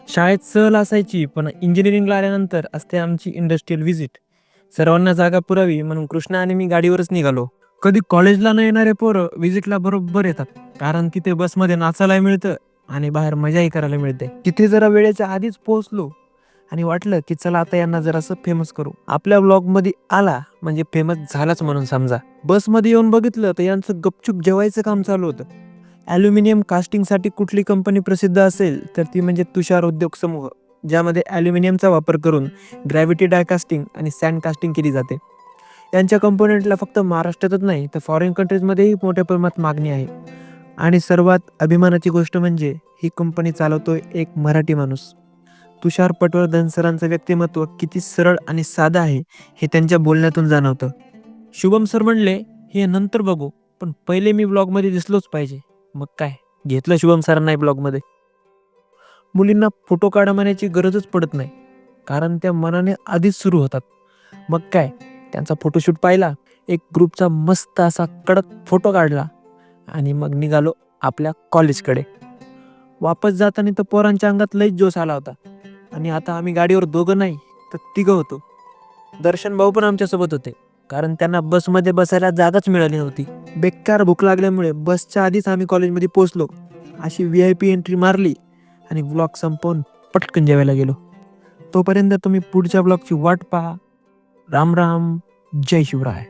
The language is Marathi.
शाळेत सहल असायची, पण इंजिनिअरिंगला आल्यानंतर असते आमची इंडस्ट्रियल व्हिजिट. सर्वांना जागा पुरावी म्हणून कृष्णा आणि मी गाडीवरच निघालो. कधी कॉलेजला न येणारे पोरं व्हिजिटला बरोबर येतात, कारण तिथे बसमध्ये नाचायला मिळतं आणि बाहेर मजाही करायला मिळते. तिथे जरा वेळेच्या आधीच पोहोचलो आणि वाटलं की चला आता यांना जरासं फेमस करू. आपल्या ब्लॉगमध्ये आला म्हणजे फेमस झालाच म्हणून समजा. बसमध्ये येऊन बघितलं तर यांचं गपचूप जेवायचं काम चालू होतं. ॲल्युमिनियम कास्टिंगसाठी कुठली कंपनी प्रसिद्ध असेल तर ती म्हणजे तुषार उद्योग समूह, ज्यामध्ये ॲल्युमिनियमचा वापर करून ग्रॅव्हिटी डाय कास्टिंग आणि सँड कास्टिंग केली जाते. यांच्या कंपोनेंटला फक्त महाराष्ट्रातच नाही तर फॉरेन कंट्रीजमध्येही मोठ्या प्रमाणात मागणी आहे. आणि सर्वात अभिमानाची गोष्ट म्हणजे ही कंपनी चालवतोय एक मराठी माणूस. तुषार पटवर्धन सरांचं व्यक्तिमत्व किती सरळ आणि साधं आहे हे त्यांच्या बोलण्यातून जाणवतं. शुभम सर म्हणले, हे नंतर बघू, पण पहिले मी ब्लॉगमध्ये दिसलोच पाहिजे. मग काय, घेतलं शुभम सरांना ब्लॉगमध्ये. मुलींना फोटो काढा म्हणायची गरजच पडत नाही, कारण त्या मनाने आधीच सुरू होतात. मग काय, त्यांचा फोटोशूट पाहिला, एक ग्रुपचा मस्त असा कडक फोटो काढला आणि मग निघालो आपल्या कॉलेजकडे. वापस जाताना तर पोरांच्या अंगात लईच जोश आला होता. आणि आता आम्ही गाडीवर दोघं नाही तर तिघं होतो. दर्शन भाऊ पण आमच्यासोबत होते, कारण त्यांना बसमध्ये बसायला जागाच मिळाली नव्हती. बेकार भूक लागल्यामुळे बसच्या आधीच आम्ही कॉलेजमध्ये पोहोचलो. अशी VIP एंट्री मारली आणि ब्लॉग संपवून पटकन जेवायला गेलो. तोपर्यंत तुम्ही पुढच्या ब्लॉगची वाट पहा. राम राम, जय शिवराय.